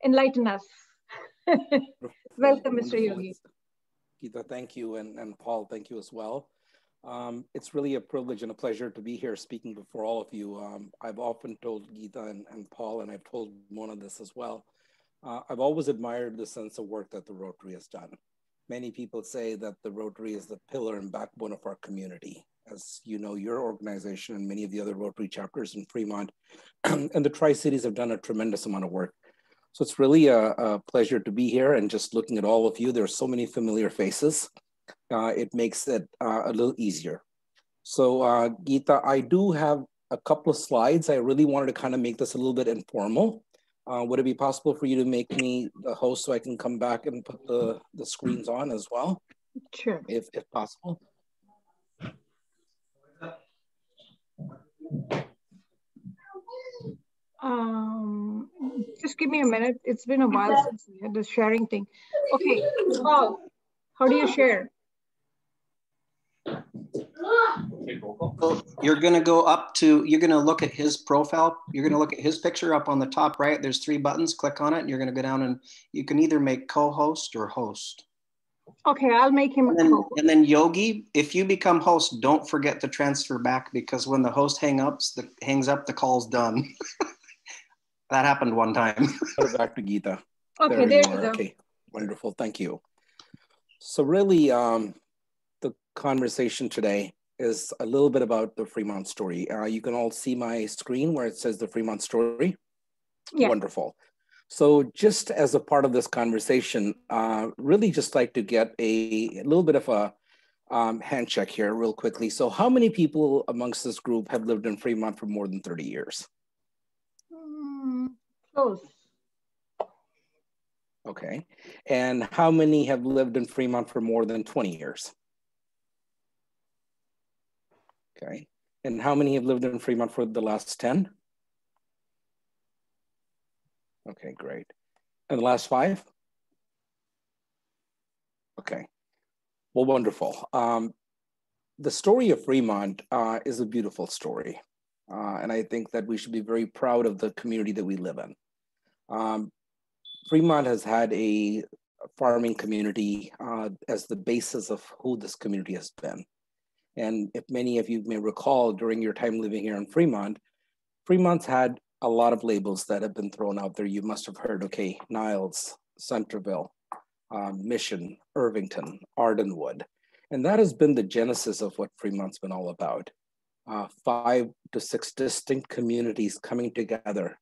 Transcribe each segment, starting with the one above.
enlighten us. Welcome, Mr. Wonderful. Yogi. Geeta, thank you. And Paul, thank you as well. It's really a privilege and a pleasure to be here speaking before all of you. I've often told Geeta and Paul, and I've told Mona this as well. I've always admired the sense of work that the Rotary has done. Many people say that the Rotary is the pillar and backbone of our community. As you know, your organization and many of the other Rotary chapters in Fremont and the Tri-Cities have done a tremendous amount of work. So it's really a pleasure to be here, and just looking at all of you, there are so many familiar faces. It makes it a little easier. So Geeta, I do have a couple of slides. I really wanted to kind of make this a little bit informal. Would it be possible for you to make me the host so I can come back and put the screens on as well? Sure. If possible. Just give me a minute. It's been a while since we had the sharing thing. Okay, Paul, how do you share? So you're going to go up to, you're going to look at his profile. You're going to look at his picture up on the top right. There's 3 buttons. Click on it. And you're going to go down, and you can either make co-host or host. Okay, I'll make him a co-host. And then Yogi, if you become host, don't forget to transfer back, because when the host hangs up, the call's done. That happened one time. Back to Geeta. Okay, there you go. Okay, wonderful. Thank you. So really, the conversation today is a little bit about the Fremont Story. You can all see my screen where it says the Fremont Story. Yeah. Wonderful. So just as a part of this conversation, really just like to get a little bit of a hand check here real quickly. So how many people amongst this group have lived in Fremont for more than 30 years? Close. Okay. And how many have lived in Fremont for more than 20 years? Okay. And how many have lived in Fremont for the last 10? Okay, great. And the last 5? Okay. Well, wonderful. The story of Fremont is a beautiful story. And I think that we should be very proud of the community that we live in. Fremont has had a farming community as the basis of who this community has been. And if many of you may recall, during your time living here in Fremont, Fremont's had a lot of labels that have been thrown out there. You must have heard, okay, Niles, Centerville, Mission, Irvington, Ardenwood. And that has been the genesis of what Fremont's been all about. 5 to 6 distinct communities coming together.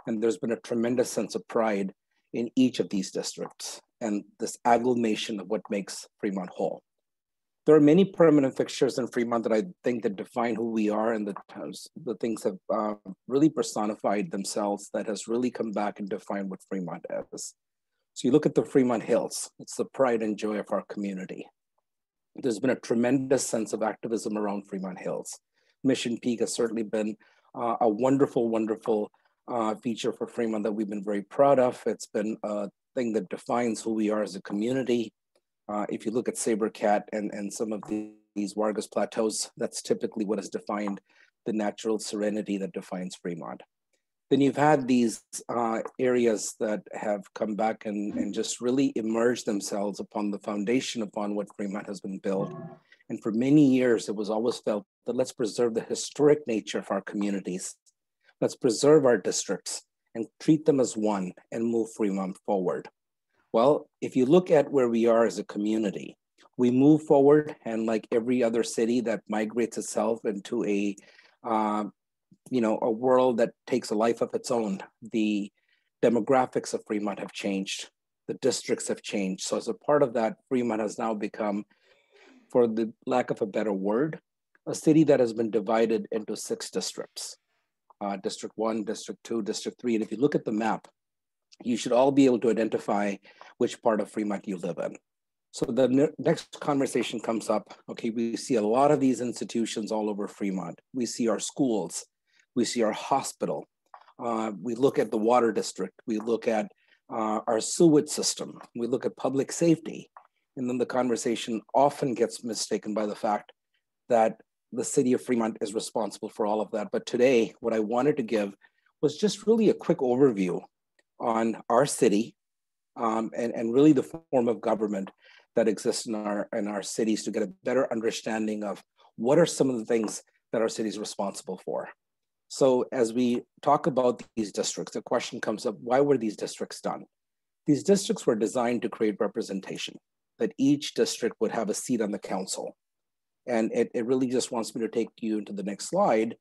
And there's been a tremendous sense of pride in each of these districts and this agglomeration of what makes Fremont whole. There are many permanent fixtures in Fremont that I think that define who we are, and the things have really personified themselves that has really come back and defined what Fremont is. So you look at the Fremont Hills, it's the pride and joy of our community. There's been a tremendous sense of activism around Fremont Hills. Mission Peak has certainly been a wonderful, wonderful feature for Fremont that we've been very proud of. It's been a thing that defines who we are as a community. If you look at Saber Cat and some of these Vargas Plateaus, that's typically what has defined the natural serenity that defines Fremont. Then you've had these areas that have come back and just really emerged themselves upon the foundation upon what Fremont has been built. And for many years, it was always felt that let's preserve the historic nature of our communities. Let's preserve our districts and treat them as one and move Fremont forward. Well, if you look at where we are as a community, we move forward, and like every other city that migrates itself into a world that takes a life of its own, the demographics of Fremont have changed. The districts have changed. So as a part of that, Fremont has now become, for the lack of a better word, a city that has been divided into 6 districts. District 1, District 2, District 3. And if you look at the map, you should all be able to identify which part of Fremont you live in. So the next conversation comes up, okay, we see a lot of these institutions all over Fremont. We see our schools, we see our hospital, we look at the water district, we look at our sewage system, we look at public safety. And then the conversation often gets mistaken by the fact that the city of Fremont is responsible for all of that. But today, what I wanted to give was just really a quick overview on our city and really the form of government that exists in our cities to get a better understanding of what are some of the things that our city is responsible for. So as we talk about these districts, the question comes up, why were these districts done? These districts were designed to create representation, that each district would have a seat on the council. And it really just wants me to take you into the next slide,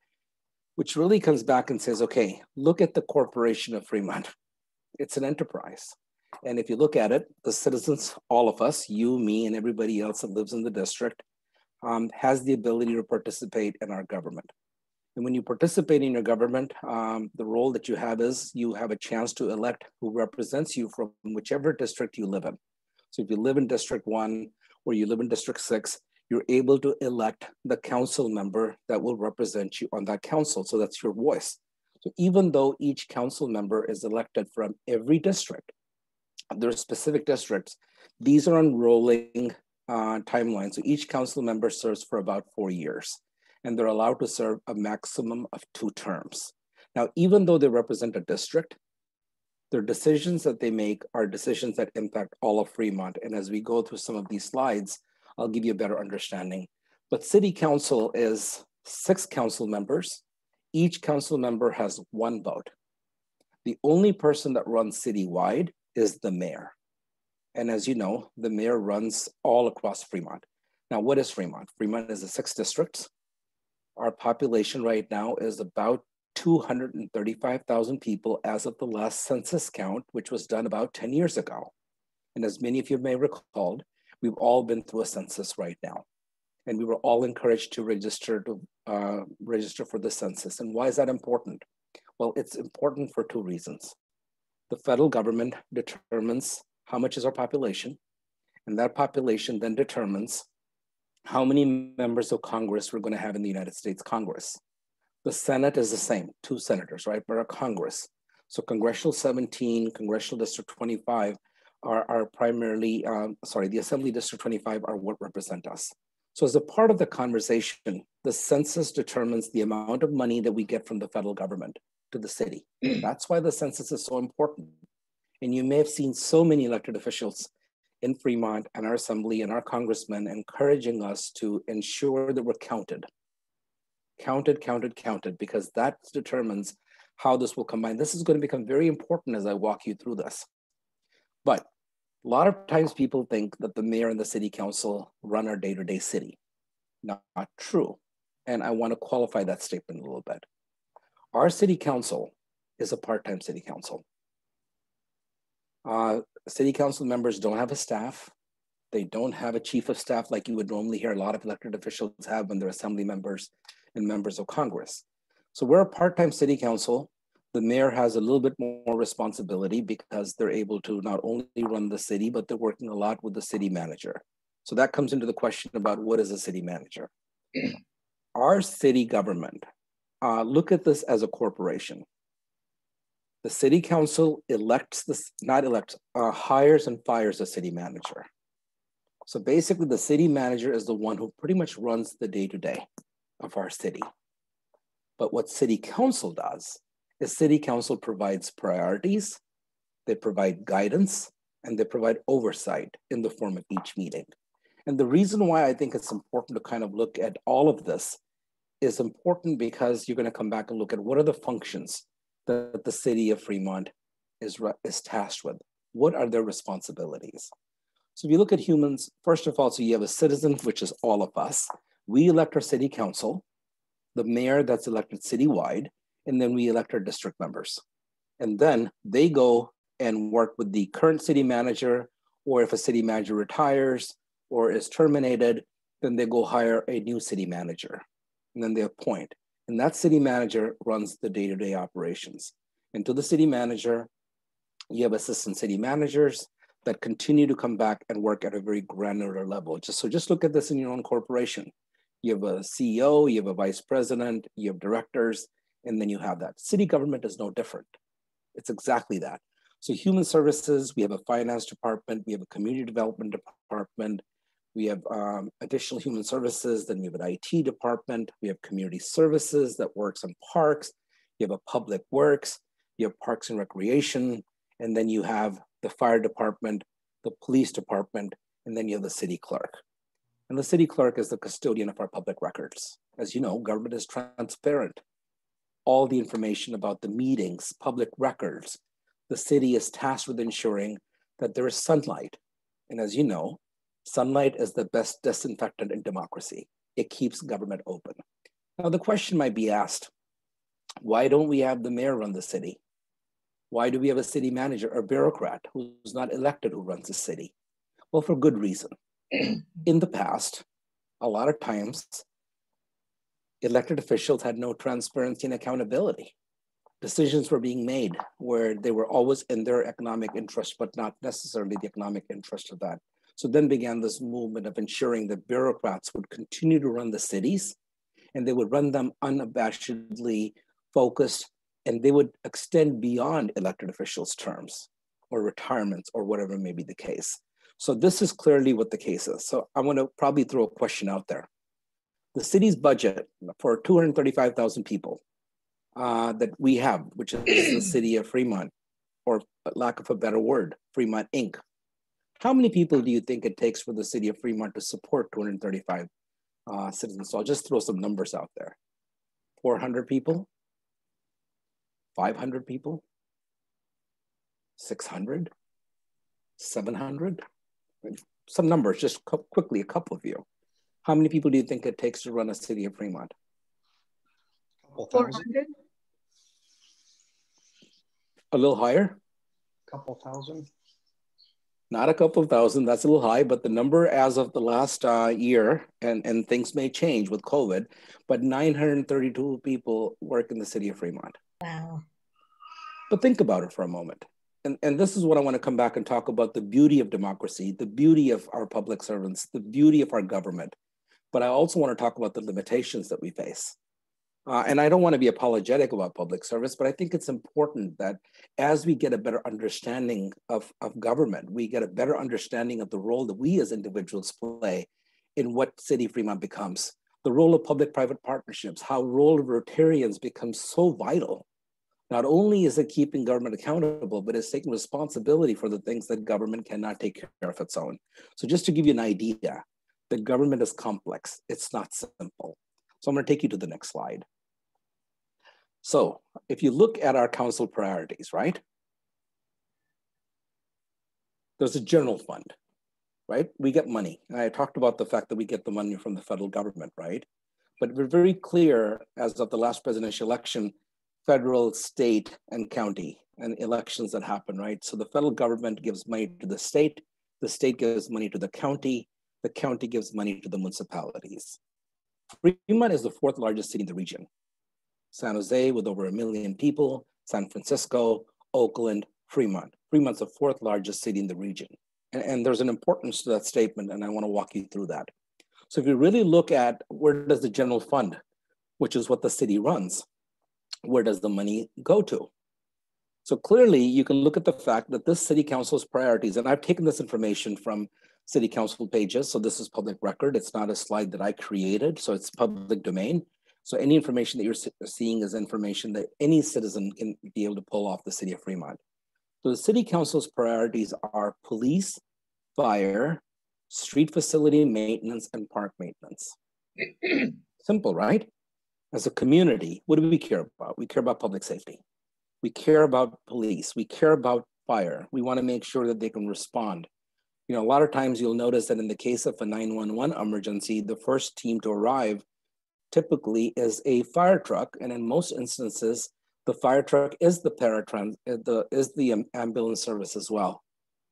which really comes back and says, okay, look at the corporation of Fremont. It's an enterprise. And if you look at it, the citizens, all of us, you, me, and everybody else that lives in the district, has the ability to participate in our government. And when you participate in your government, the role that you have is you have a chance to elect who represents you from whichever district you live in. So if you live in District 1 or you live in District 6, you're able to elect the council member that will represent you on that council. So that's your voice. So even though each council member is elected from every district, there are specific districts, these are on rolling timelines. So each council member serves for about 4 years, and they're allowed to serve a maximum of 2 terms. Now, even though they represent a district, their decisions that they make are decisions that impact all of Fremont. And as we go through some of these slides, I'll give you a better understanding. But city council is 6 council members. Each council member has 1 vote. The only person that runs citywide is the mayor. And as you know, the mayor runs all across Fremont. Now, what is Fremont? Fremont is the 6 districts. Our population right now is about 235,000 people as of the last census count, which was done about 10 years ago. And as many of you may recall, we've all been through a census right now. And we were all encouraged to register for the census. And why is that important? Well, it's important for 2 reasons. The federal government determines how much is our population, and that population then determines how many members of Congress we're going to have in the United States Congress. The Senate is the same, 2 senators, right? But our Congress. So Congressional 17, Congressional District 25 are primarily, the Assembly District 25 are what represent us. So as a part of the conversation, the census determines the amount of money that we get from the federal government to the city. That's why the census is so important. And you may have seen so many elected officials in Fremont and our assembly and our congressmen encouraging us to ensure that we're counted, because that determines how this will combine. This is going to become very important as I walk you through this. But a lot of times people think that the mayor and the city council run our day-to-day city. Not true. And I want to qualify that statement a little bit. Our city council is a part-time city council. City council members don't have a staff. They don't have a chief of staff like you would normally hear a lot of elected officials have when they're assembly members and members of Congress. So we're a part-time city council. The mayor has a little bit more responsibility because they're able to not only run the city, but they're working a lot with the city manager. So that comes into the question about what is a city manager. Our city government, look at this as a corporation. The city council hires and fires a city manager. So basically the city manager is the one who pretty much runs the day-to-day of our city. But what city council does is city council provides priorities, they provide guidance, and they provide oversight in the form of each meeting. And the reason why I think it's important to kind of look at all of this is important because you're going to come back and look at what are the functions that the city of Fremont is tasked with. What are their responsibilities? So if you look at humans, first of all, so you have a citizen, which is all of us. We elect our city council, the mayor that's elected citywide, and then we elect our district members. And then they go and work with the current city manager, or if a city manager retires or is terminated, then they go hire a new city manager. And then they appoint. And that city manager runs the day-to-day operations. And to the city manager, you have assistant city managers that continue to come back and work at a very granular level. Just look at this in your own corporation. You have a CEO, you have a vice president, you have directors, and then you have that. City government is no different. It's exactly that. So human services, we have a finance department, we have a community development department, we have additional human services, then we have an IT department, we have community services that works on parks, you have a public works, you have parks and recreation, and then you have the fire department, the police department, and then you have the city clerk. And the city clerk is the custodian of our public records. As you know, government is transparent. All the information about the meetings, public records, the city is tasked with ensuring that there is sunlight. And as you know, sunlight is the best disinfectant in democracy. It keeps government open. Now the question might be asked, why don't we have the mayor run the city? Why do we have a city manager or bureaucrat who's not elected who runs the city? Well, for good reason. In the past, a lot of times, elected officials had no transparency and accountability. Decisions were being made where they were always in their economic interest, but not necessarily the economic interest of that. So then began this movement of ensuring that bureaucrats would continue to run the cities, and they would run them unabashedly focused, and they would extend beyond elected officials' terms or retirements or whatever may be the case. So this is clearly what the case is. So I want to probably throw a question out there. The city's budget for 235,000 people that we have, which is the city of Fremont, or lack of a better word, Fremont Inc. How many people do you think it takes for the city of Fremont to support 235 citizens? So I'll just throw some numbers out there. 400 people? 500 people? 600? 700? Some numbers, just quickly, a couple of you. How many people do you think it takes to run a city of Fremont? 400? A little higher? Couple thousand. Not a couple of thousand, that's a little high, but the number as of the last year, and things may change with COVID, but 932 people work in the city of Fremont. Wow. But think about it for a moment. And this is what I want to come back and talk about, the beauty of democracy, the beauty of our public servants, the beauty of our government. But I also want to talk about the limitations that we face. And I don't want to be apologetic about public service, but I think it's important that as we get a better understanding of government, we get a better understanding of the role that we as individuals play in what City of Fremont becomes. The role of public-private partnerships, how the role of Rotarians becomes so vital. Not only is it keeping government accountable, but it's taking responsibility for the things that government cannot take care of its own. So just to give you an idea, the government is complex. It's not simple. So I'm going to take you to the next slide. So if you look at our council priorities, right? There's a general fund, right? We get money. And I talked about the fact that we get the money from the federal government, right? But we're very clear as of the last presidential election, federal, state, and county, and elections that happen, right? So the federal government gives money to the state gives money to the county gives money to the municipalities. Fremont is the 4th largest city in the region. San Jose with over 1 million people, San Francisco, Oakland, Fremont. Fremont's the 4th largest city in the region. And there's an importance to that statement, and I want to walk you through that. So if you really look at where does the general fund, which is what the city runs, where does the money go to? So clearly you can look at the fact that this city council's priorities, and I've taken this information from city council pages, so this is public record. It's not a slide that I created, so it's public domain. So any information that you're seeing is information that any citizen can be able to pull off the city of Fremont. So the city council's priorities are police, fire, street facility maintenance, and park maintenance. Simple, right? As a community, what do we care about? We care about public safety. We care about police. We care about fire. We want to make sure that they can respond. You know, a lot of times you'll notice that in the case of a 911 emergency, the first team to arrive typically is a fire truck. And in most instances, the fire truck is the ambulance service as well.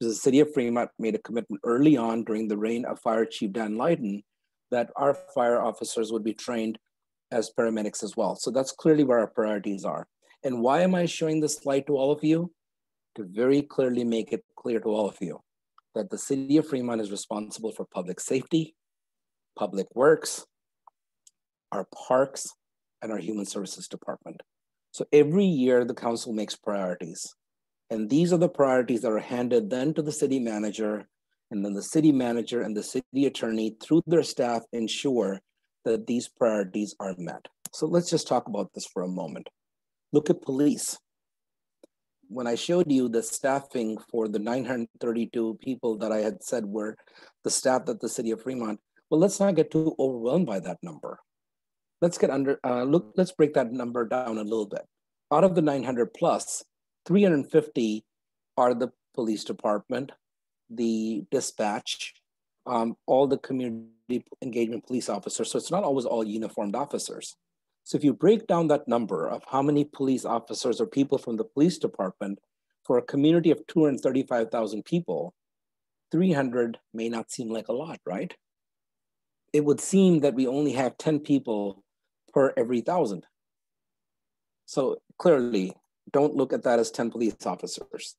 The city of Fremont made a commitment early on during the reign of Fire Chief Dan Lydon that our fire officers would be trained as paramedics as well. So that's clearly where our priorities are. And why am I showing this slide to all of you? To very clearly make it clear to all of you that the city of Fremont is responsible for public safety, public works, our parks, and our human services department. So every year the council makes priorities. And these are the priorities that are handed then to the city manager, and then the city manager and the city attorney through their staff ensure that these priorities are met. So let's just talk about this for a moment. Look at police. when I showed you the staffing for the 932 people that I had said were the staff at the City of Fremont, well, let's not get too overwhelmed by that number. Let's let's break that number down a little bit. Out of the 900 plus, 350 are the police department, the dispatch, all the community engagement police officers. So it's not always all uniformed officers. So if you break down that number of how many police officers or people from the police department for a community of 235,000 people, 300 may not seem like a lot, right? It would seem that we only have 10 people per every 1,000. So clearly, don't look at that as 10 police officers.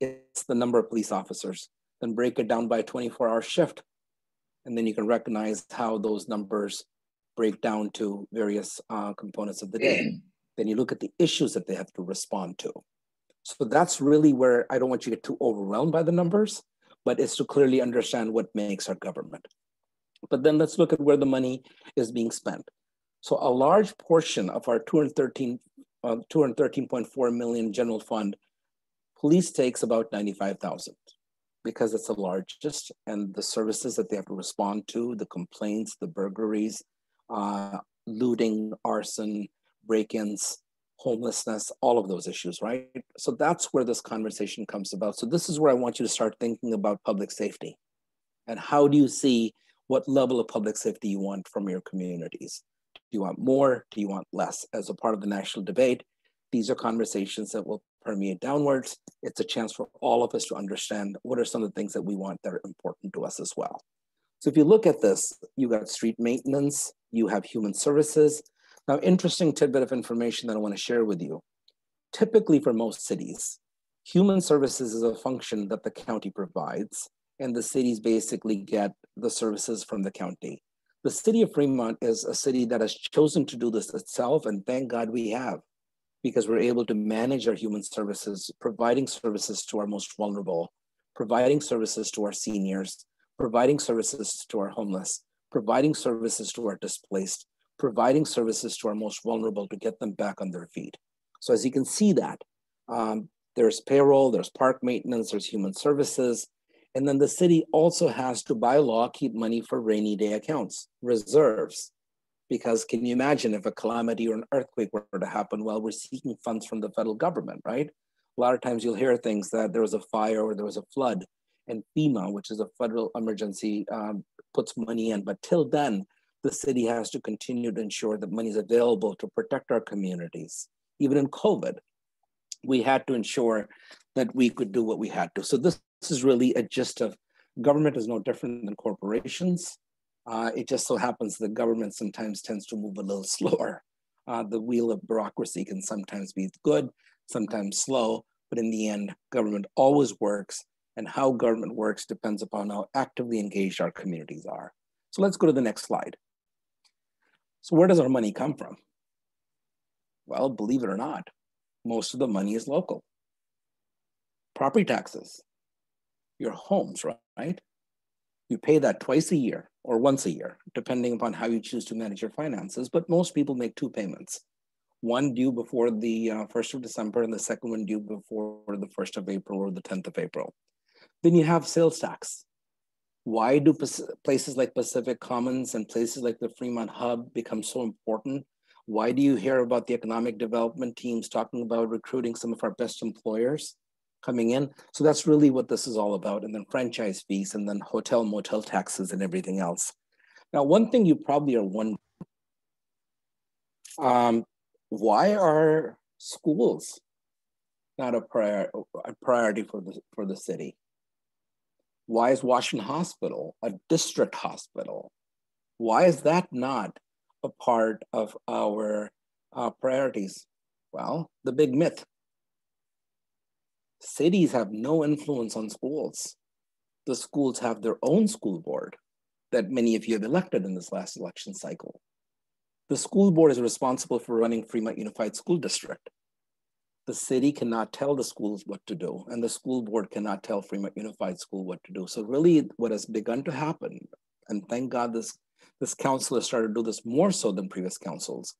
It's the number of police officers. Then break it down by a 24-hour shift. And then you can recognize how those numbers break down to various components of the day. Then you look at the issues that they have to respond to. So that's really where I don't want you to get too overwhelmed by the numbers, but it's to clearly understand what makes our government. But then let's look at where the money is being spent. So a large portion of our 213.4 million general fund, police takes about 95,000 because it's the largest, and the services that they have to respond to, the complaints, the burglaries, looting, arson, break-ins, homelessness, all of those issues, right? So that's where this conversation comes about. So this is where I want you to start thinking about public safety. And how do you see what level of public safety you want from your communities? Do you want more? Do you want less? As a part of the national debate, these are conversations that will permeate downwards. It's a chance for all of us to understand what are some of the things that we want that are important to us as well. So if you look at this, you got street maintenance, you have human services. Now, interesting tidbit of information that I want to share with you. Typically for most cities, human services is a function that the county provides, and the cities basically get the services from the county. The city of Fremont is a city that has chosen to do this itself, and thank God we have, because we're able to manage our human services, providing services to our most vulnerable, providing services to our seniors, providing services to our homeless, providing services to our displaced, providing services to our most vulnerable to get them back on their feet. So as you can see that, there's payroll, there's park maintenance, there's human services, and then the city also has to, by law, keep money for rainy day accounts, reserves. Because can you imagine if a calamity or an earthquake were to happen while we're seeking funds from the federal government, right? A lot of times you'll hear things that there was a fire or there was a flood, and FEMA, which is a federal emergency, puts money in. But till then, the city has to continue to ensure that money is available to protect our communities. Even in COVID, we had to ensure that we could do what we had to. So this is really a gist of government is no different than corporations. It just so happens that government sometimes tends to move a little slower. The wheel of bureaucracy can sometimes be good, sometimes slow, but in the end, government always works, and how government works depends upon how actively engaged our communities are. So let's go to the next slide. So where does our money come from? Well, believe it or not, most of the money is local. Property taxes, your homes, right? You pay that twice a year or once a year, depending upon how you choose to manage your finances, but most people make two payments. One due before the 1st of December and the second one due before the 1st of April or the 10th of April. Then you have sales tax. Why do places like Pacific Commons and places like the Fremont Hub become so important? Why do you hear about the economic development teams talking about recruiting some of our best employers coming in? So that's really what this is all about. And then franchise fees, and then hotel, motel taxes, and everything else. Now, one thing you probably are wondering, why are schools not a priority for the city? Why is Washington Hospital a district hospital? Why is that not a part of our priorities? Well, the big myth. Cities have no influence on schools. The schools have their own school board that many of you have elected in this last election cycle. The school board is responsible for running Fremont Unified School District. The city cannot tell the schools what to do, and the school board cannot tell Fremont Unified School what to do. So really what has begun to happen, and thank God this council has started to do this more so than previous councils,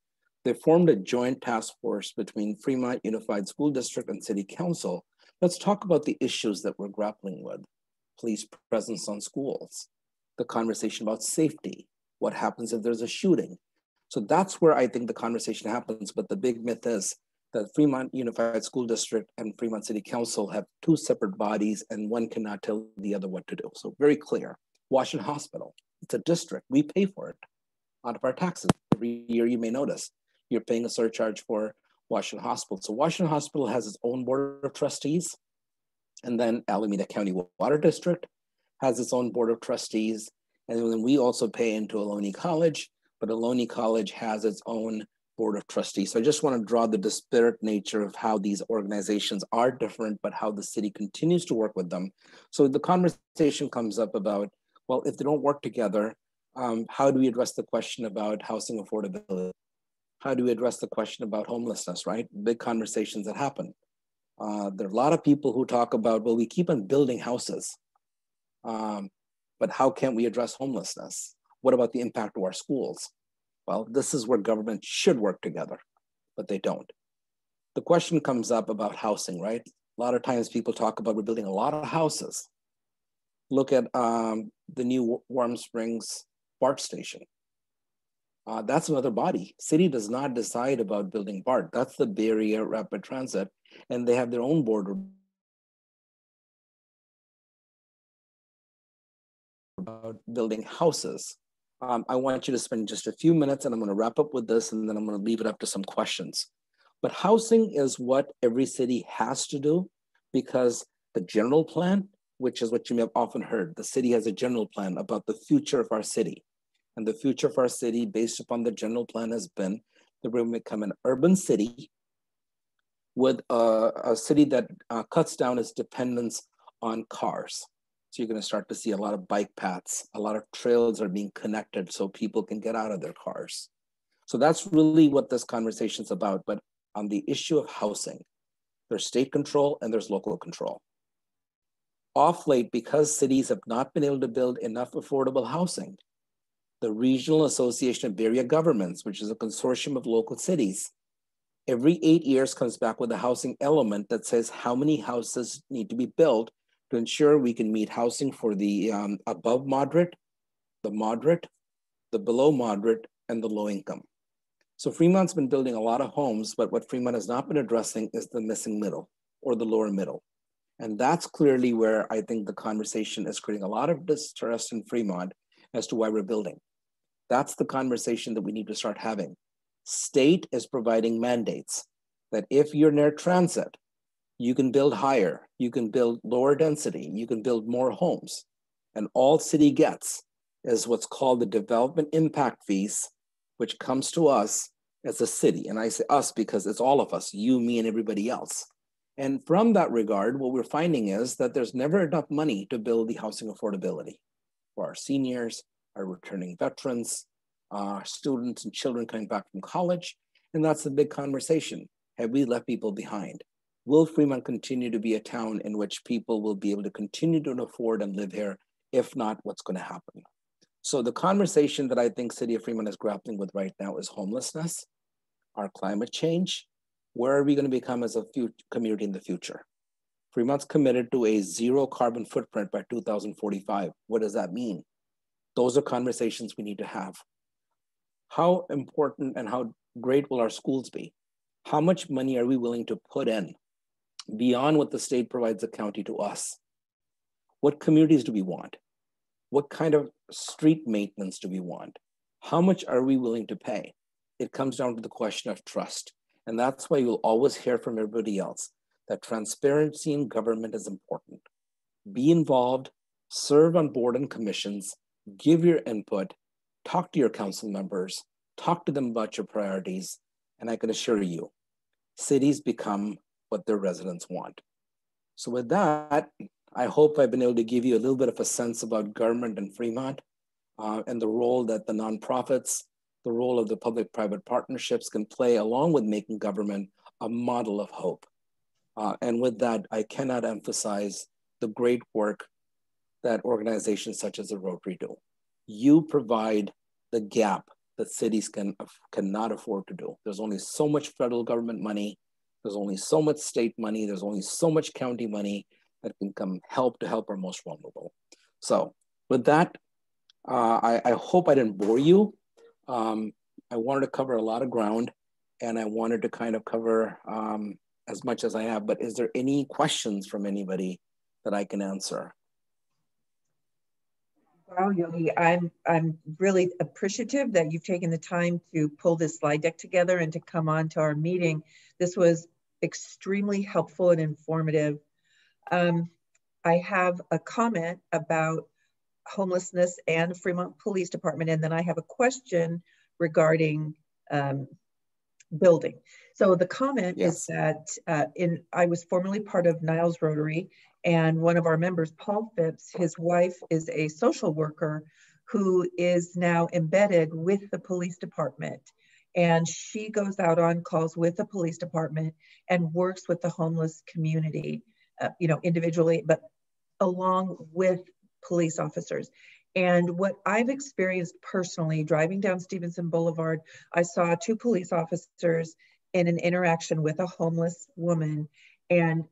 They formed a joint task force between Fremont Unified School District and City Council. Let's talk about the issues that we're grappling with. Police presence on schools, the conversation about safety, what happens if there's a shooting. So that's where I think the conversation happens, but the big myth is that Fremont Unified School District and Fremont City Council have two separate bodies and one cannot tell the other what to do. So very clear. Washington Hospital, it's a district, we pay for it out of our taxes. Every year you may notice, you're paying a surcharge for Washington Hospital. So Washington Hospital has its own board of trustees, and then Alameda County Water District has its own board of trustees. And then we also pay into Ohlone College, but Ohlone College has its own board of trustees. So I just want to draw the disparate nature of how these organizations are different, but how the city continues to work with them. So the conversation comes up about, well, if they don't work together, how do we address the question about housing affordability? How do we address the question about homelessness, right? Big conversations that happen. There are a lot of people who talk about, well, we keep on building houses, but how can we address homelessness? What about the impact of our schools? Well, this is where government should work together, but they don't. The question comes up about housing, right? A lot of times people talk about we're building a lot of houses. Look at the new Warm Springs BART station. That's another body. City does not decide about building BART. That's the Bay Area Rapid Transit, and they have their own board about building houses. I want you to spend just a few minutes, and I'm going to wrap up with this, and then I'm going to leave it up to some questions. But housing is what every city has to do, because the general plan, which is what you may have often heard, the city has a general plan about the future of our city. And the future of our city, based upon the general plan, has been that we're going to become an urban city with a city that cuts down its dependence on cars. So you're going to start to see a lot of bike paths, a lot of trails are being connected so people can get out of their cars. So that's really what this conversation is about. But on the issue of housing, there's state control and there's local control. Off late, because cities have not been able to build enough affordable housing, the Regional Association of Area Governments, which is a consortium of local cities, every 8 years comes back with a housing element that says how many houses need to be built to ensure we can meet housing for the above moderate, the below moderate, and the low income. So Fremont's been building a lot of homes, but what Fremont has not been addressing is the missing middle or the lower middle. And that's clearly where I think the conversation is creating a lot of distrust in Fremont as to why we're building. That's the conversation that we need to start having. State is providing mandates that if you're near transit, you can build higher, you can build lower density, you can build more homes. And all city gets is what's called the development impact fees, which comes to us as a city. And I say us because it's all of us, you, me, and everybody else. And from that regard, what we're finding is that there's never enough money to build the housing affordability for our seniors, our returning veterans, students and children coming back from college. And that's the big conversation. Have we left people behind? Will Fremont continue to be a town in which people will be able to continue to afford and live here? If not, what's going to happen? So the conversation that I think City of Fremont is grappling with right now is homelessness, our climate change. Where are we going to become as a community in the future? Fremont's committed to a zero carbon footprint by 2045. What does that mean? Those are conversations we need to have. How important and how great will our schools be? How much money are we willing to put in beyond what the state provides the county to us? What communities do we want? What kind of street maintenance do we want? How much are we willing to pay? It comes down to the question of trust. And that's why you'll always hear from everybody else that transparency in government is important. Be involved, serve on board and commissions, give your input, talk to your council members, talk to them about your priorities, and I can assure you, cities become what their residents want. So with that, I hope I've been able to give you a little bit of a sense about government in Fremont and the role that the nonprofits, the role of the public-private partnerships can play along with making government a model of hope. And with that, I cannot emphasize the great work that organizations such as the Rotary do. You provide the gap that cities cannot afford to do. There's only so much federal government money. There's only so much state money. There's only so much county money that can help our most vulnerable. So with that, I hope I didn't bore you. I wanted to cover a lot of ground, and I wanted to kind of cover as much as I have, but is there any questions from anybody that I can answer? Wow, Yogi, I'm really appreciative that you've taken the time to pull this slide deck together and to come on to our meeting. This was extremely helpful and informative. I have a comment about homelessness and Fremont Police Department, and then I have a question regarding building. So the comment is that I was formerly part of Niles Rotary, and one of our members, Paul Phipps, his wife is a social worker who is now embedded with the police department. And she goes out on calls with the police department and works with the homeless community, individually, but along with police officers. And what I've experienced personally, driving down Stevenson Boulevard, I saw two police officers in an interaction with a homeless woman, and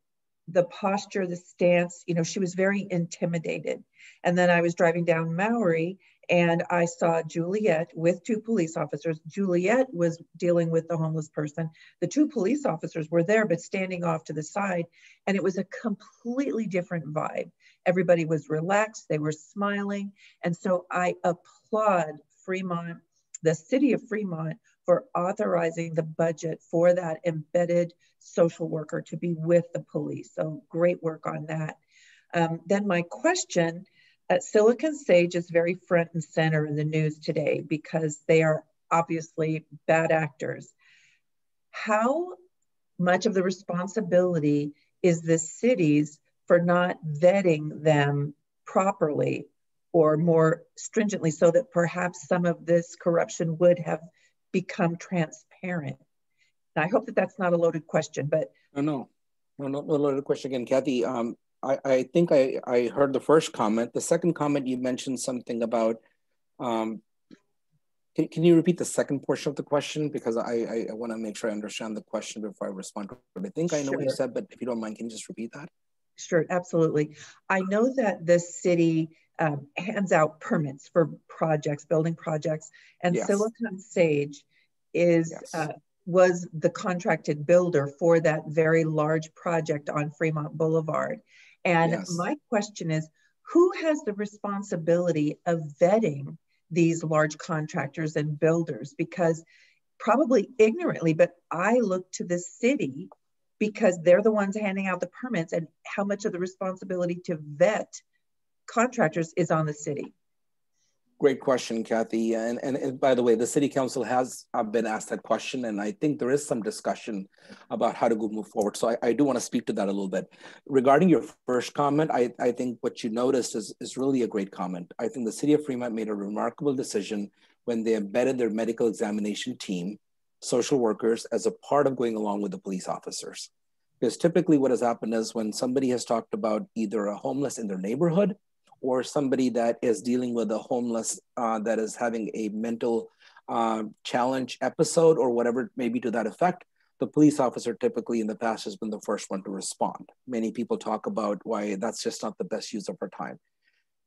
the posture, the stance, she was very intimidated. And then I was driving down Maury and I saw Juliet with two police officers. Juliet was dealing with the homeless person. The two police officers were there, but standing off to the side. And it was a completely different vibe. Everybody was relaxed, they were smiling. And so I applaud Fremont, the city of Fremont, for authorizing the budget for that embedded social worker to be with the police. So great work on that. Then my question, Silicon Sage is very front and center in the news today because they are obviously bad actors. How much of the responsibility is the city's for not vetting them properly or more stringently so that perhaps some of this corruption would have become transparent? And I hope that that's not a loaded question, but. No loaded question again, Kathy. I think I heard the first comment. The second comment, you mentioned something about, can you repeat the second portion of the question? Because I want to make sure I understand the question before I respond to it. I think I know what you said, but if you don't mind, can you just repeat that? Sure, absolutely. I know that the city hands out permits for projects, building projects, and Silicon Sage was the contracted builder for that very large project on Fremont Boulevard. And my question is, who has the responsibility of vetting these large contractors and builders? Because probably ignorantly, but I look to the city because they're the ones handing out the permits, and how much of the responsibility to vet contractors is on the city. Great question, Kathy. And by the way, the City Council has been asked that question, and I think there is some discussion about how to move forward. So I do want to speak to that a little bit. Regarding your first comment, I think what you noticed is really a great comment. I think the City of Fremont made a remarkable decision when they embedded their medical examination team, social workers, as a part of going along with the police officers. Because typically what has happened is when somebody has talked about either a homeless in their neighborhood or somebody that is dealing with a homeless that is having a mental challenge episode or whatever it may be to that effect, the police officer typically in the past has been the first one to respond. Many people talk about why that's just not the best use of our time.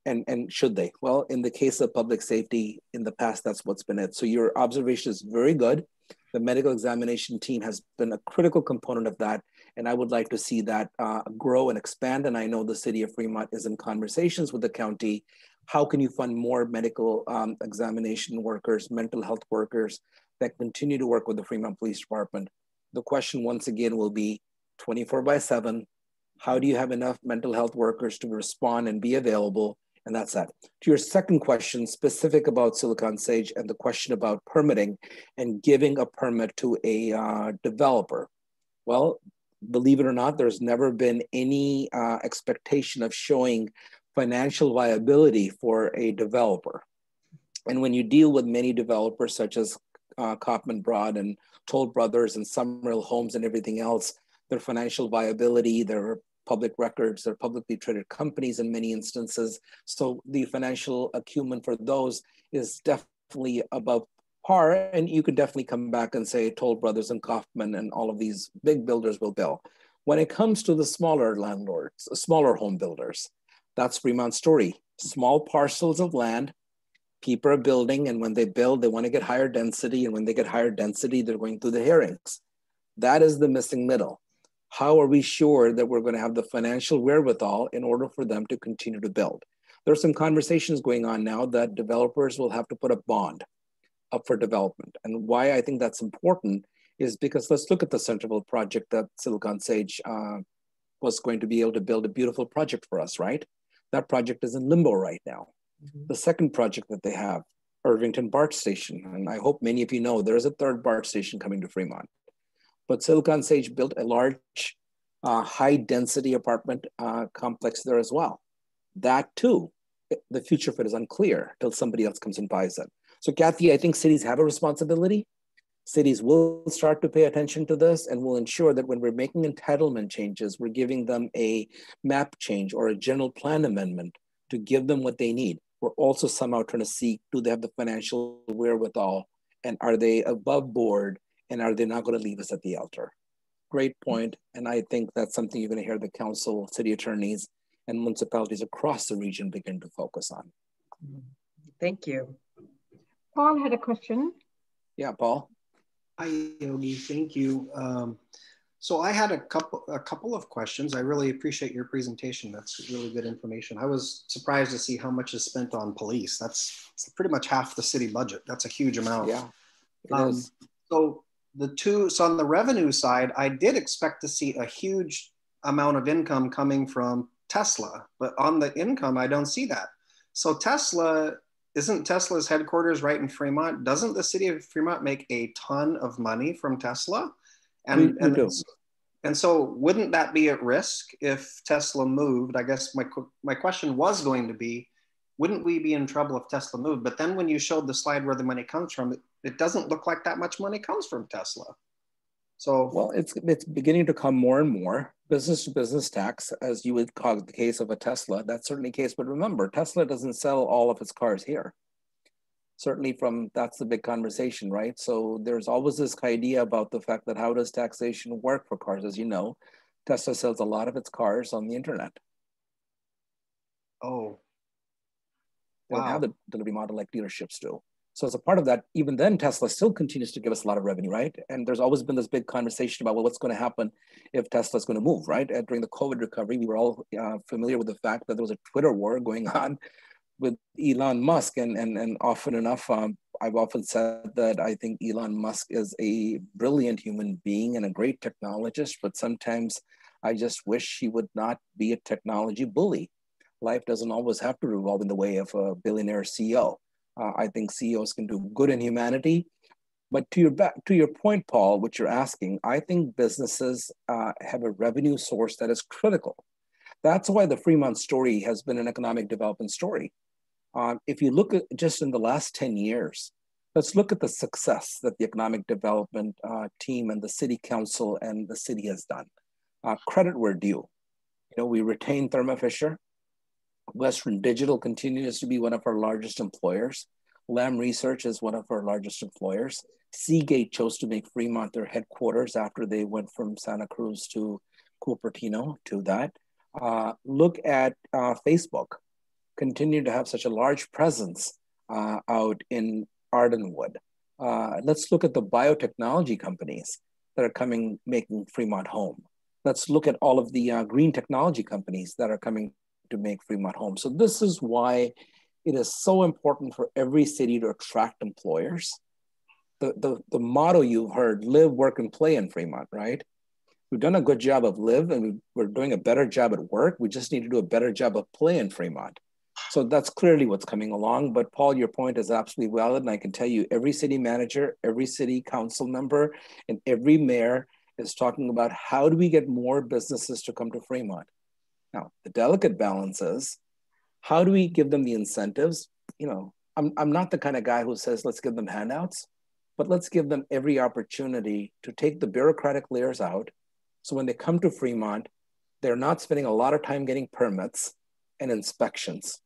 And should they? Well, in the case of public safety, in the past, that's what's been it. So your observation is very good. The medical examination team has been a critical component of that. And I would like to see that grow and expand. And I know the City of Fremont is in conversations with the county. How can you fund more medical examination workers, mental health workers that continue to work with the Fremont Police Department? The question once again will be 24/7. How do you have enough mental health workers to respond and be available? And that's that. To your second question, specific about Silicon Sage and the question about permitting and giving a permit to a developer. Well, believe it or not, there's never been any expectation of showing financial viability for a developer. And when you deal with many developers such as Kaufman Broad and Toll Brothers and Summerhill Homes and everything else, their financial viability, their public records, they're publicly traded companies in many instances. So the financial acumen for those is definitely above par, and you could definitely come back and say Toll Brothers and Kaufman and all of these big builders will build. When it comes to the smaller landlords, smaller home builders, that's Fremont Story. Small parcels of land, people are building, and when they build, they want to get higher density, and when they get higher density, they're going through the hearings. That is the missing middle. How are we sure that we're going to have the financial wherewithal in order for them to continue to build? There's some conversations going on now that developers will have to put a bond up for development. And why I think that's important is because let's look at the Centerville project that Silicon Sage was going to be able to build a beautiful project for us, right? That project is in limbo right now. Mm-hmm. The second project that they have, Irvington BART Station, and I hope many of you know there's a third BART station coming to Fremont. But Silicon Sage built a large, high density apartment complex there as well. That too, the future of it is unclear till somebody else comes and buys it. So Kathy, I think cities have a responsibility. Cities will start to pay attention to this and will ensure that when we're making entitlement changes, we're giving them a map change or a general plan amendment to give them what they need. We're also somehow trying to see, do they have the financial wherewithal, and are they above board, and are they not going to leave us at the altar? Great point. And I think that's something you're going to hear the council, city attorneys, and municipalities across the region begin to focus on. Thank you. Paul had a question. Yeah, Paul. Hi, Yogi. Thank you. So I had a couple of questions. I really appreciate your presentation. That's really good information. I was surprised to see how much is spent on police. That's pretty much half the city budget. That's a huge amount. Yeah, it is. So on the revenue side, I did expect to see a huge amount of income coming from Tesla, but on the income, I don't see that. So isn't Tesla's headquarters right in Fremont? Doesn't the city of Fremont make a ton of money from Tesla? And so wouldn't that be at risk if Tesla moved? I guess my question was going to be, wouldn't we be in trouble if Tesla moved? But then when you showed the slide where the money comes from, it doesn't look like that much money comes from Tesla. So, well, it's beginning to come more and more. Business to business tax, as you would call the case of a Tesla, that's certainly the case. But remember, Tesla doesn't sell all of its cars here. Certainly that's the big conversation, right? So there's always this idea about the fact that how does taxation work for cars? As you know, Tesla sells a lot of its cars on the internet. Oh, they don't have the delivery model like dealerships do. So as a part of that, even then, Tesla still continues to give us a lot of revenue, right? And there's always been this big conversation about, well, what's going to happen if Tesla's going to move, right? And during the COVID recovery, we were all familiar with the fact that there was a Twitter war going on with Elon Musk. And often enough, I've often said that I think Elon Musk is a brilliant human being and a great technologist, but sometimes I just wish he would not be a technology bully. Life doesn't always have to revolve in the way of a billionaire CEO. I think CEOs can do good in humanity. But to your point, Paul, which you're asking, I think businesses have a revenue source that is critical. That's why the Fremont story has been an economic development story. If you look at just in the last 10 years, let's look at the success that the economic development team and the city council and the city has done. Credit where due. We retained Thermo Fisher. Western Digital continues to be one of our largest employers. Lam Research is one of our largest employers. Seagate chose to make Fremont their headquarters after they went from Santa Cruz to Cupertino to that. Look at Facebook, continue to have such a large presence out in Ardenwood. Let's look at the biotechnology companies that are making Fremont home. Let's look at all of the green technology companies that are coming to make Fremont home. So this is why it is so important for every city to attract employers. The motto you've heard, live, work, and play in Fremont, right? We've done a good job of live and we're doing a better job at work. We just need to do a better job of play in Fremont. So that's clearly what's coming along. But Paul, your point is absolutely valid. And I can tell you every city manager, every city council member, and every mayor is talking about how do we get more businesses to come to Fremont? Now, the delicate balance is, how do we give them the incentives? I'm not the kind of guy who says, let's give them handouts, but let's give them every opportunity to take the bureaucratic layers out. So when they come to Fremont, they're not spending a lot of time getting permits and inspections.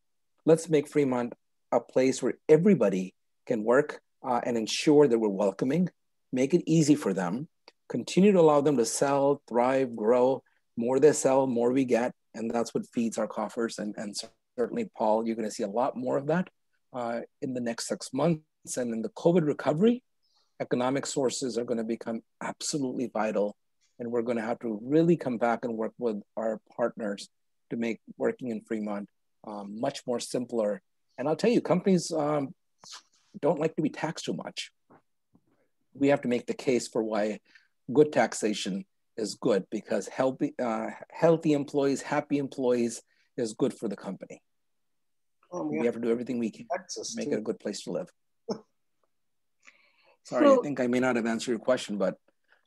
Let's make Fremont a place where everybody can work, and ensure that we're welcoming, make it easy for them, continue to allow them to sell, thrive, grow. More they sell, more we get, and that's what feeds our coffers. And certainly, Paul, you're going to see a lot more of that in the next 6 months. And in the COVID recovery, economic sources are going to become absolutely vital. And we're going to have to really come back and work with our partners to make working in Fremont much more simpler. And I'll tell you, companies don't like to be taxed too much. We have to make the case for why good taxation is good, because healthy employees, happy employees is good for the company. We have to do everything we can to make it a good place to live. Sorry, so, I think I may not have answered your question, but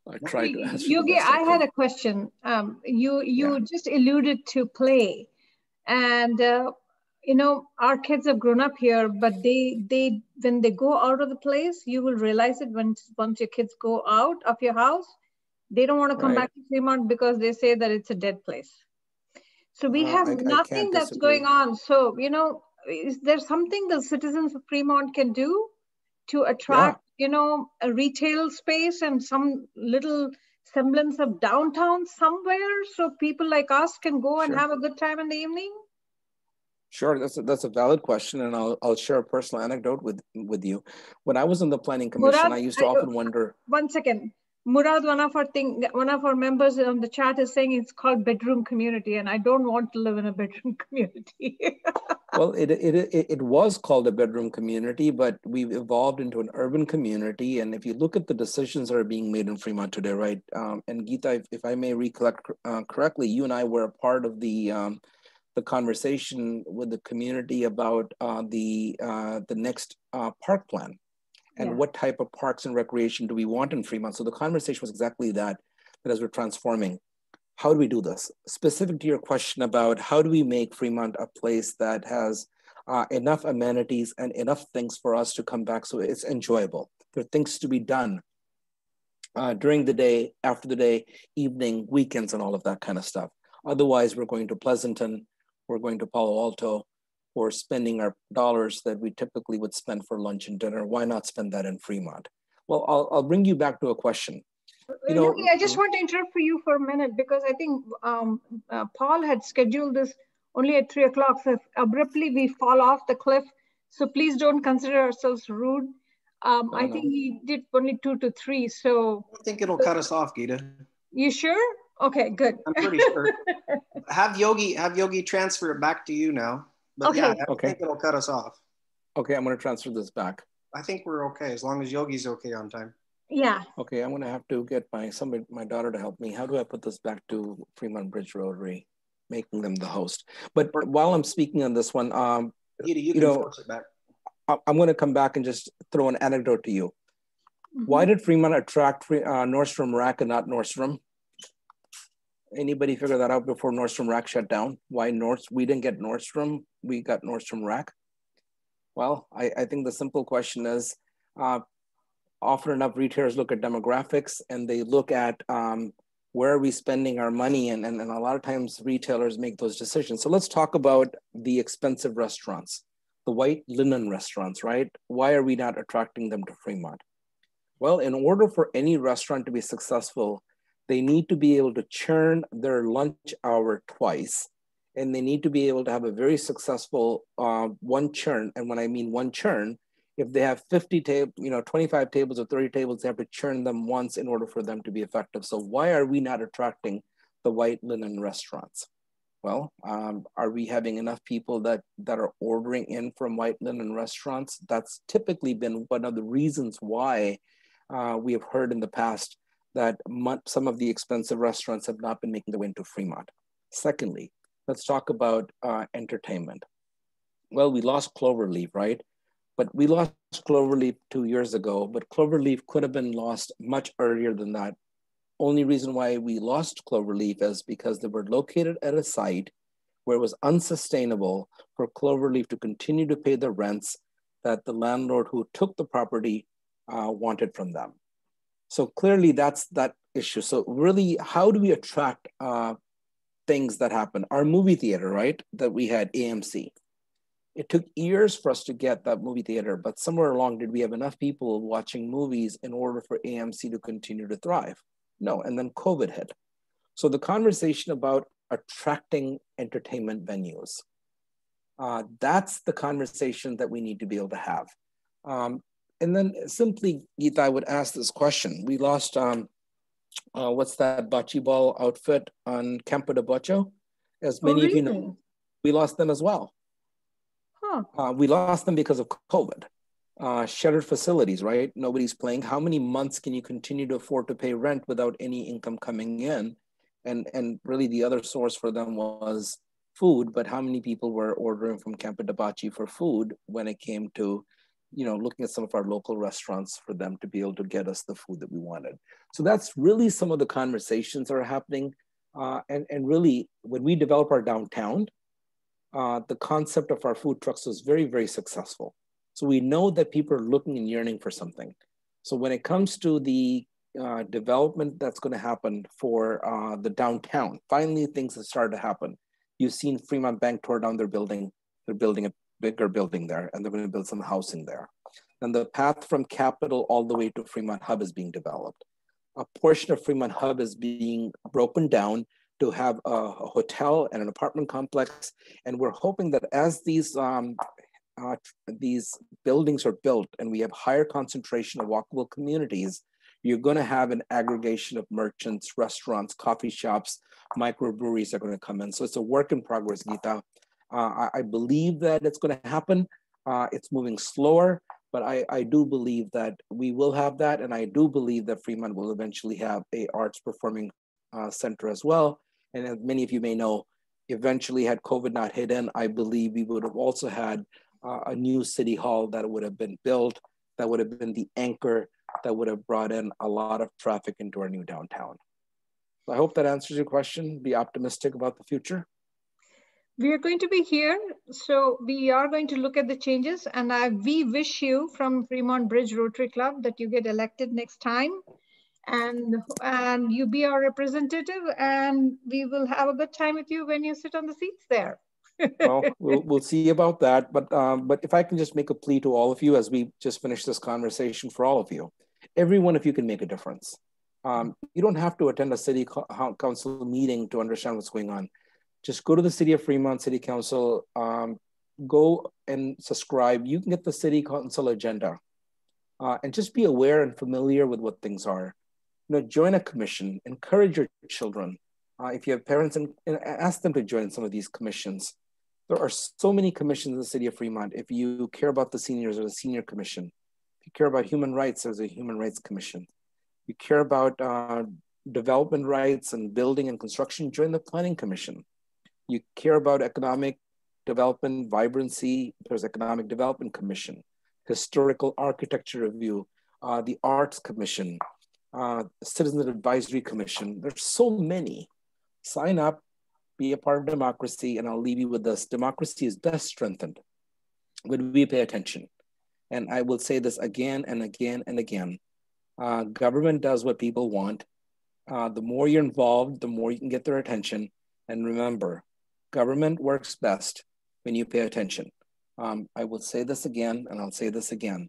I tried to answer. Yogi, I had a question. You just alluded to play, and you know, our kids have grown up here, but they when they go out of the place, you will realize it once your kids go out of your house, they don't want to come back to Fremont because they say that it's a dead place. So we have nothing that's going on. So, you know, is there something the citizens of Fremont can do to attract, you know, a retail space and some little semblance of downtown somewhere so people like us can go and have a good time in the evening? Sure, that's a valid question, and I'll share a personal anecdote with you. When I was on the planning commission, Murad, I used to often wonder. 1 second. Murad, one of our members on the chat is saying it's called bedroom community, and I don't want to live in a bedroom community. Well, it was called a bedroom community, but we've evolved into an urban community. And if you look at the decisions that are being made in Fremont today, right? And Geeta, if I may recollect correctly, you and I were a part of the conversation with the community about the next park plan. And what type of parks and recreation do we want in Fremont? So the conversation was exactly that as we're transforming, how do we do this? Specific to your question about how do we make Fremont a place that has enough amenities and enough things for us to come back so it's enjoyable. There are things to be done during the day, after the day, evening, weekends, and all of that kind of stuff. Otherwise, we're going to Pleasanton, we're going to Palo Alto, or spending our dollars that we typically would spend for lunch and dinner. Why not spend that in Fremont? Well, I'll bring you back to a question. You know, I just want to interrupt for you for a minute because I think Paul had scheduled this only at 3 o'clock. So if abruptly we fall off the cliff, so please don't consider ourselves rude. I think he did only 2 to 3. So I think it'll cut us off, Geeta. You sure? Okay, good. I'm pretty sure. Have Yogi transfer it back to you now. But I think it'll cut us off. Okay, I'm going to transfer this back. I think we're okay as long as Yogi's okay on time. Yeah. Okay, I'm going to have to get my daughter to help me. How do I put this back to Fremont Bridge Rotary, making them the host? But while I'm speaking on this one, you can force it back. I'm going to come back and just throw an anecdote to you. Mm-hmm. Why did Fremont attract Nordstrom Rack and not Nordstrom? Anybody figure that out before Nordstrom Rack shut down? Why we didn't get Nordstrom, we got Nordstrom Rack? Well, I think the simple question is, often enough retailers look at demographics and they look at where are we spending our money, and a lot of times retailers make those decisions. So let's talk about the expensive restaurants, the white linen restaurants, right? Why are we not attracting them to Fremont? Well, in order for any restaurant to be successful, they need to be able to churn their lunch hour twice, and they need to be able to have a very successful one churn. And when I mean one churn, if they have 25 tables or 30 tables, they have to churn them once in order for them to be effective. So why are we not attracting the white linen restaurants? Well, are we having enough people that are ordering in from white linen restaurants? That's typically been one of the reasons why we have heard in the past that some of the expensive restaurants have not been making their way into Fremont. Secondly, let's talk about entertainment. Well, we lost Cloverleaf, right? But we lost Cloverleaf 2 years ago, but Cloverleaf could have been lost much earlier than that. Only reason why we lost Cloverleaf is because they were located at a site where it was unsustainable for Cloverleaf to continue to pay the rents that the landlord who took the property wanted from them. So clearly that's that issue. So really, how do we attract things that happen? Our movie theater, right, that we had, AMC. It took years for us to get that movie theater, but somewhere along did we have enough people watching movies in order for AMC to continue to thrive? No, and then COVID hit. So the conversation about attracting entertainment venues, that's the conversation that we need to be able to have. And then simply, Geeta, I would ask this question. We lost, what's that bocce ball outfit on Campo de Bocho? As many of you know, we lost them as well. Huh. We lost them because of COVID. Shuttered facilities, right? Nobody's playing. How many months can you continue to afford to pay rent without any income coming in? And really the other source for them was food, but how many people were ordering from Campo de Bocho for food when it came to, you know, looking at some of our local restaurants for them to be able to get us the food that we wanted. So that's really some of the conversations that are happening. And really, when we develop our downtown, the concept of our food trucks was very, very successful. So we know that people are looking and yearning for something. So when it comes to the development that's going to happen for the downtown, finally things have started to happen. You've seen Fremont Bank tore down their building. They're building a bigger building there, and they're going to build some housing there. And the path from Capitol all the way to Fremont Hub is being developed. A portion of Fremont Hub is being broken down to have a hotel and an apartment complex. And we're hoping that as these buildings are built and we have higher concentration of walkable communities, you're going to have an aggregation of merchants, restaurants, coffee shops, microbreweries are going to come in. So it's a work in progress, Geeta. I believe that it's going to happen. It's moving slower, but I do believe that we will have that. And I do believe that Fremont will eventually have a arts performing center as well. And as many of you may know, eventually had COVID not hit in, I believe we would have also had a new city hall that would have been built, that would have been the anchor, that would have brought in a lot of traffic into our new downtown. So I hope that answers your question. Be optimistic about the future. We are going to be here, so we are going to look at the changes, and we wish you from Fremont Bridge Rotary Club that you get elected next time, and you be our representative, and we will have a good time with you when you sit on the seats there. Well, we'll see about that, but if I can just make a plea to all of you as we just finish this conversation for all of you, every one of you can make a difference. You don't have to attend a city council meeting to understand what's going on. Just go to the City of Fremont City Council, go and subscribe. You can get the City Council agenda and just be aware and familiar with what things are. You know, join a commission, encourage your children. If you have parents, and ask them to join some of these commissions. There are so many commissions in the City of Fremont. If you care about the seniors, there's a senior commission. If you care about human rights, there's a human rights commission. If you care about development rights and building and construction, join the planning commission. You care about economic development, vibrancy, there's Economic Development Commission, Historical Architecture Review, the Arts Commission, Citizen Advisory Commission. There's so many. Sign up, be a part of democracy, and I'll leave you with this. Democracy is best strengthened when we pay attention. And I will say this again and again and again. Government does what people want. The more you're involved, the more you can get their attention. And remember, government works best when you pay attention. I will say this again, and I'll say this again.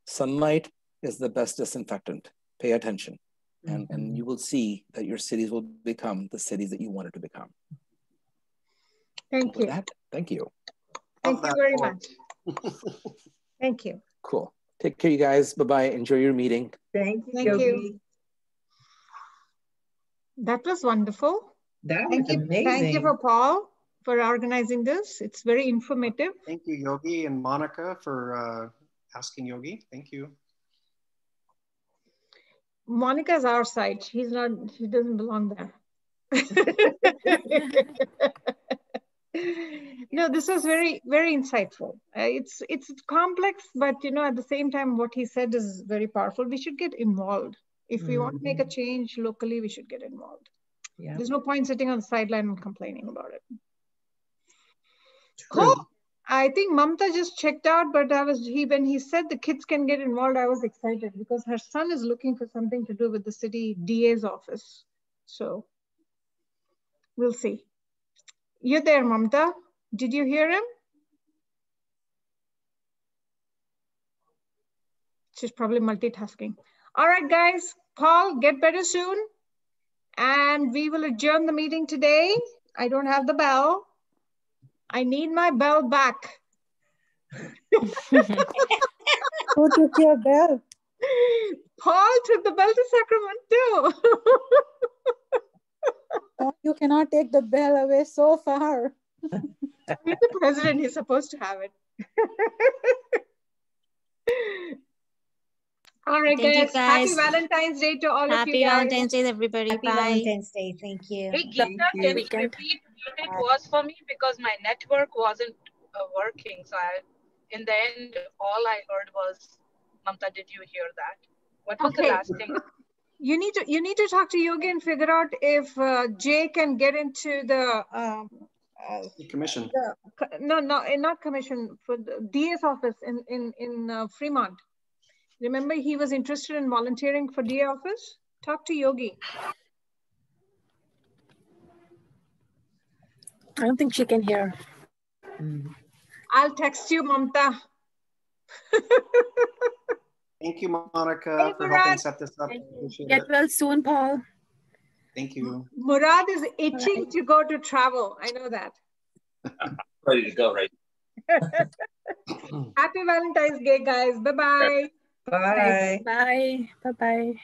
Sunlight is the best disinfectant. Pay attention. And you will see that your cities will become the cities that you wanted to become. Thank you. Thank you. Thank you very much. Thank you. Cool. Take care, you guys. Bye-bye. Enjoy your meeting. Thank you. Thank you. That was wonderful. That was amazing. Thank you for Paul for organizing this. It's very informative. Thank you, Yogi and Monica, for asking Yogi. Thank you. Monica's our side. She doesn't belong there. No, this was very, very insightful. It's complex, but you know, at the same time, what he said is very powerful. We should get involved. If we want to make a change locally, we should get involved. Yeah. There's no point sitting on the sideline and complaining about it. True. Cool. I think Mamta just checked out, but when he said the kids can get involved, I was excited because her son is looking for something to do with the city DA's office. So we'll see. You're there, Mamta. Did you hear him? She's probably multitasking. All right, guys. Paul, get better soon. And we will adjourn the meeting today. I don't have the bell. I need my bell back. Who took your bell? Paul took the bell to Sacramento. Oh, you cannot take the bell away so far. He's the president. He's supposed to have it. All right, Thank you, guys. Happy guys. Valentine's Day to all of you Happy guys. Valentine's Day, everybody. Happy Bye. Valentine's Day. Thank you. Hey, Geeta, can you repeat what it was for me? Because my network wasn't working. So in the end, all I heard was, Mamta, did you hear that? What was the last thing? You need to talk to Yogi and figure out if Jay can get into the commission. Not commission, for the DA's office in Fremont. Remember, he was interested in volunteering for DA office. Talk to Yogi. I don't think she can hear. I'll text you, Mamta. Thank you, Monica, for helping set this up. Get well soon, Paul. Thank you. Murad is itching to go to travel. I know that. Ready to go, right? Happy Valentine's Day, guys. Bye-bye. Bye. Bye. Bye-bye.